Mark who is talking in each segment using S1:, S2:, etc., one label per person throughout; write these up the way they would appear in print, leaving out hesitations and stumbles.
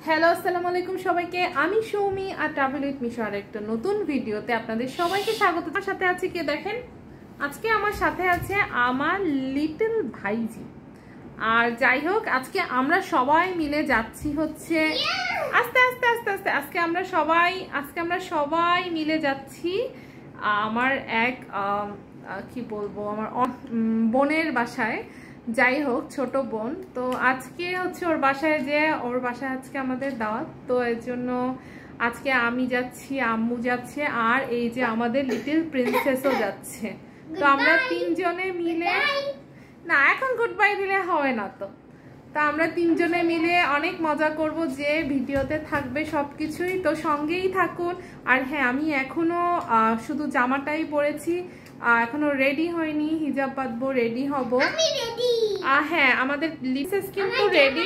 S1: Hello আসসালামু আলাইকুম সবাইকে। আমি সৌমি আর ট্রাভেল উইথ মিশার একটা নতুন ভিডিওতে আপনাদের সবাইকে স্বাগত। আমার সাথে আছে কে দেখেন, আজকে আমার সাথে আছে আমার লিটল ভাইজি। আর যাই হোক, আজকে আমরা সবাই মিলে যাচ্ছি হচ্ছে আস্তে আস্তে আস্তে আস্তে আজকে আমরা সবাই মিলে যাচ্ছি আমার এক কি বলবো, আমার বোনের বাসায়। যাই হোক, ছোট বোন তো আজকে হচ্ছে ওর বাসায় আজকে আমাদের দাওয়াত। তো এর জন্য আজকে আমি যাচ্ছি, আম্মু যাচ্ছে, আর এই যে আমাদের লিটল প্রিন্সেসও যাচ্ছে। তো আমরা তিনজনে মিলে, না এখন গুড বাই দিলে হবে না, তো আমরা তিনজনে মিলে অনেক মজা করব, যে ভিডিওতে থাকবে সবকিছুই। তো সঙ্গেই থাকুন। আর হ্যাঁ, আমি এখনো শুধু জামাটাই পরেছি, এখনো রেডি হয়নি, হিজাব বাঁধবো, রেডি হব। হ্যাঁ, আমাদের লিসেস কিন্তু রেডি।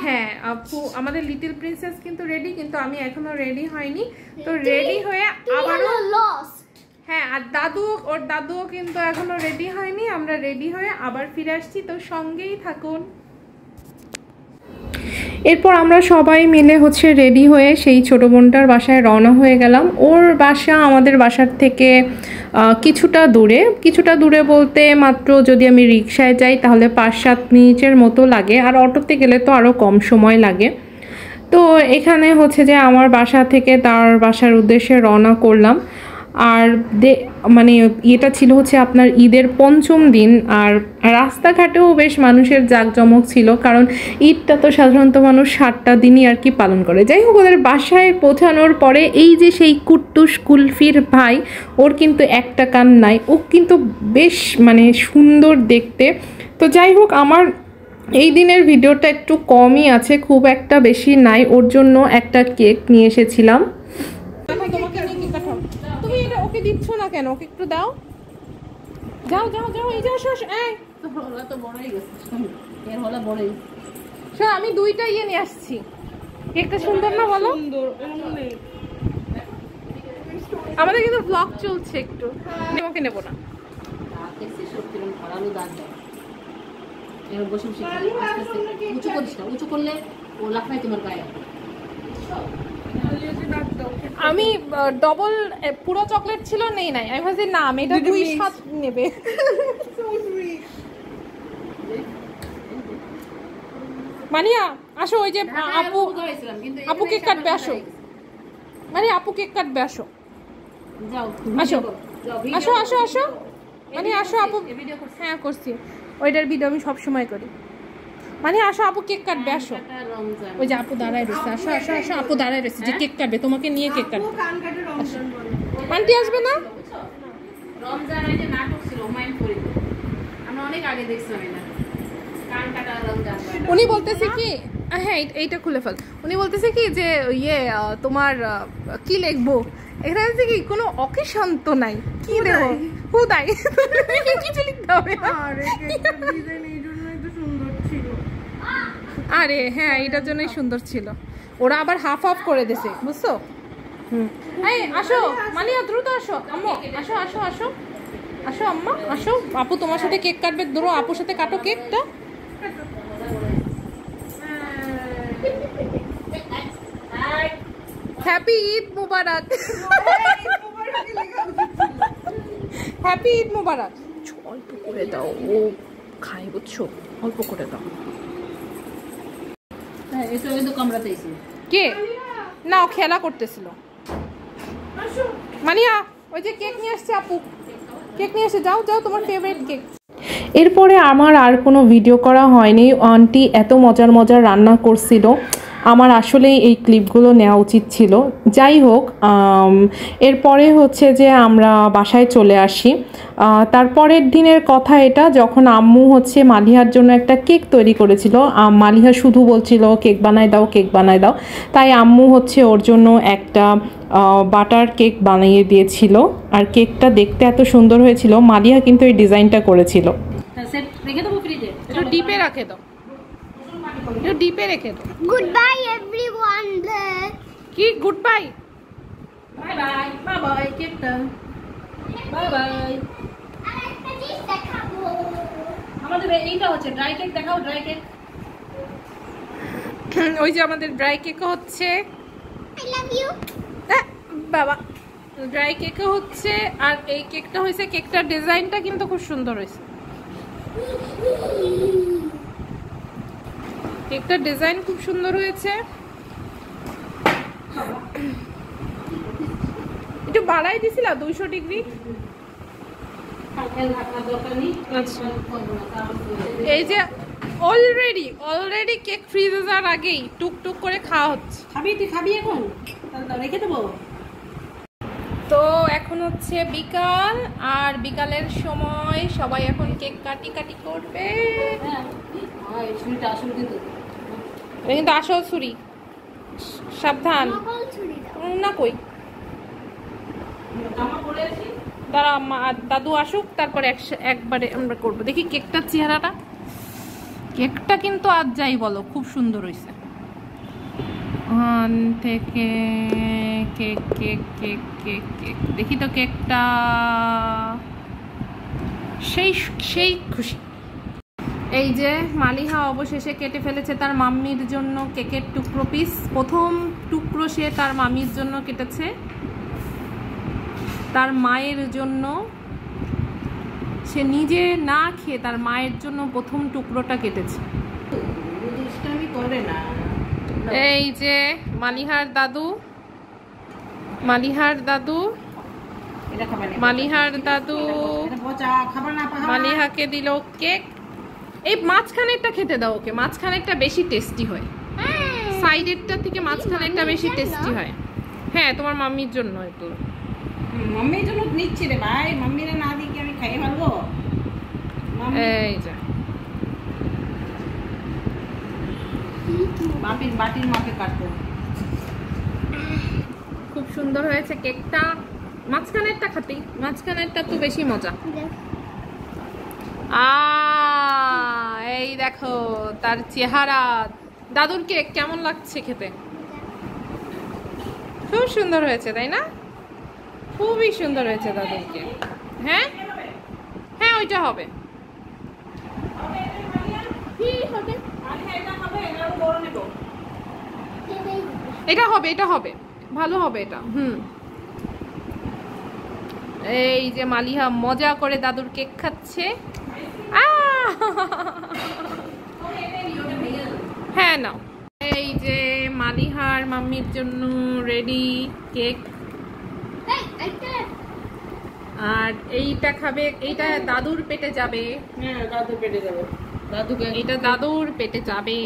S1: হ্যাঁ আপু, আমাদের লিটল প্রিন্সেস কিন্তু রেডি, কিন্তু আমি এখনো রেডি হয়নি। তো রেডি হয়ে আবারও, হ্যাঁ, আর ওর দাদুও কিন্তু এখনো রেডি হয়নি। আমরা রেডি হয়ে আবার ফিরে আসছি, তো সঙ্গেই থাকুন। এরপর আমরা সবাই মিলে হচ্ছে রেডি হয়ে সেই ছোট বোনটার বাসায় রওনা হয়ে গেলাম। ওর বাসা আমাদের বাসার থেকে কিছুটা দূরে বলতে মাত্র, যদি আমি রিক্সায় যাই তাহলে 5-7 মিনিটের মতো লাগে, আর অটোতে গেলে তো আরও কম সময় লাগে। তো এখানে হচ্ছে যে আমার বাসা থেকে তার বাসার উদ্দেশ্যে রওনা করলাম। আর মানে এটা ছিল হচ্ছে আপনার ঈদের 5ম দিন, আর রাস্তাঘাটেও বেশ মানুষের জাঁকজমক ছিল, কারণ ঈদটা তো সাধারণত মানুষ 7টা দিনই আর কি পালন করে। যাই হোক, ওদের বাসায় পৌঁছানোর পরে এই যে সেই কুট্টুস কুলফির ভাই, ওর কিন্তু একটা কান নাই, ও কিন্তু বেশ মানে সুন্দর দেখতে। তো যাই হোক, আমার এই দিনের ভিডিওটা একটু কমই আছে, খুব একটা বেশি নাই। ওর জন্য একটা কেক নিয়ে এসেছিলাম। তুমি এটা ওকে দিচ্ছ না কেন? ওকে একটু দাও। যাও যাও যাও, এই যাও, আমি 2টা ইয়ে নিয়ে আসছি। কেকটা সুন্দর না বলো? আমাদের কিন্তু ব্লগ চলছে, একটু ওকে নেবো না। উঁচু করলে ও লাফায় তোমার গায়ে। আমি ডবল পুরো চকলেট ছিল, নেই নাই। আমি ভাবছি না, এটা 2-7 নেবে। মানিয়া আসো, ওই যে আপু কেক কাটবে, আসো। মানে আপু কেক কাটবে, আসো আসো আসো আসো আসো। মানে আসো আপু, হ্যাঁ করছি, ওইটার ভিডিও আমি সবসময় করি। মানে আসো, আপু কেক কাটবে, আসো। ওই যে আপু দাঁড়ায় রয়েছে, আসো আসো আসো, আপু দাঁড়ায় রয়েছে যে কেক কাটবে, তোমাকে নিয়ে কেক কাটবে। আন্টি আসবে না? উনি বলতেছে কি, হ্যাঁ এইটা খুলে ফেল। উনি বলতেছে কি যে ইয়ে তোমার কি লিখবো এখানে, কি কোনো অকেশন তো নাই, কি দেবো হুদাই কিছু লিখতে হবে। আরে হ্যাঁ, এটার জন্যই সুন্দর ছিল। ওরা আবার হাফ হাফ করে দিছে, বুঝছো? এই আসো মালিয়া, দ্রুত আসো। আম্মু আসো আসো আসো আসো, আম্মা আসো। আপু তোমার সাথে কেক কাটবে, ধরো আপুর সাথে কাটো কেকটা। হ্যাপি ঈদ মুবারক। হ্যাপি ঈদ মুবারক। অল্প করে দাও, ও খাই, বুঝছো? অল্প করে দাও। কে না, ও খেলা করতেছিল। মানিয়া ওই যে কেক নিয়ে আসছে, আপু কেক নিয়ে আসছে, যাও যাও, তোমার ফেভারিট কেক। এরপরে আমার আর কোনো ভিডিও করা হয়নি। আন্টি এত মজার মজার রান্না করছিল, আমার আসলে এই ক্লিপগুলো নেওয়া উচিত ছিল। যাই হোক, এরপরে হচ্ছে যে আমরা বাসায় চলে আসি। তারপরের দিনের কথা এটা, যখন আম্মু হচ্ছে মালিহার জন্য একটা কেক তৈরি করেছিল। মালিহা শুধু বলছিল কেক বানায় দাও, কেক বানায় দাও। তাই আম্মু হচ্ছে ওর জন্য একটা বাটার কেক বানিয়ে দিয়েছিল, আর কেকটা দেখতে এত সুন্দর হয়েছিল। মালিহা কিন্তু এই ডিজাইনটা করেছিল। ডিপে রাখে দাও, ডিপে রেখে দাও।
S2: Good bye everyone.
S1: কি good bye? Bye bye bye bye, কেকটা বাই বাই। আরেকটা জিনিস দেখাবো। আমাদের এইটা হচ্ছে ড্রাই কেক, দেখাও ড্রাই কেক। ওই যে আমাদের ড্রাই কেক হচ্ছে।
S2: I love you.
S1: বাবা, ড্রাই কেক হচ্ছে। আর এই কেকটা হয়েছে, কেকটার ডিজাইনটা কিন্তু খুব সুন্দর হয়েছে। কেকটার ডিজাইন খুব সুন্দর হয়েছে। একটু বাড়াই দিছিলা 200 ডিগ্রি। আচ্ছা, এই যে অলরেডি কেক ফ্রিজে যাওয়ার আগেই টুকটুক করে খাওয়া হচ্ছে।
S3: তুই খাবি এখন? রেখে দেবো।
S1: তো এখন হচ্ছে বিকাল, আর বিকালের সময় সবাই এখন কেক কাটি করবে। কিন্তু আসল ছুরি, সাবধান না। কই তারা দাদু আসুক, তারপরে একবারে আমরা করবো। দেখি কেকটার চেহারাটা। কেকটা কিন্তু আজ যাই বলো খুব সুন্দর হয়েছে। থেকে cake cake cake cake cake দেখি তো কেকটা, সেই খুশি। এই যে মালিহা অবশেষে কেটে ফেলেছে তার মাম্মির জন্য কেকের টুকরো পিস। প্রথম টুকরো সে তার মাম্মির জন্য কেটেছে, তার মায়ের জন্য। সে নিজে না খেয়ে তার মায়ের জন্য প্রথম টুকরোটা কেটেছে। এই যে মালিহার দাদু মালিহাকে দিল কেক। এই মাঝখানেরটা খেতে দাও ওকে, মাঝখানেরটা বেশি টেস্টি হয়। সাইডেরটা থেকে মাঝখানেরটা বেশি টেস্টি হয়। হ্যাঁ, তোমার মাম্মির জন্য একটু।
S3: মাম্মির জন্য নিচ্ছি রে ভাই, মাম্মিরে না দিয়ে কি আমি খাইয়ে পারবো?
S1: এই যে
S3: বাটির মাপে কাটবো।
S1: খুব সুন্দর হয়েছে কেকটা। মাঝখানেরটা খাতি, মাঝখানেরটা তো বেশি মজা। এই দেখো তার চেহারা। দাদুর কেক কেমন লাগছে খেতে? খুব সুন্দর হয়েছে, তাই না? খুবই সুন্দর হয়েছে দাদুর কেক। হ্যাঁ হ্যাঁ, ওইটা হবে। এটা হবে ভালো হবে এটা। এই যে মালিহা মজা করে দাদুর কেক খাচ্ছে। হ্যাঁ নাও। এই যে মালিহার মাম্মির জন্য রেডি কেক। আর এইটা খাবে, এইটা দাদুর পেটে যাবে।
S3: হ্যাঁ, দাদুর পেটে যাবে।
S1: এটা দাদুর পেটে যাবে।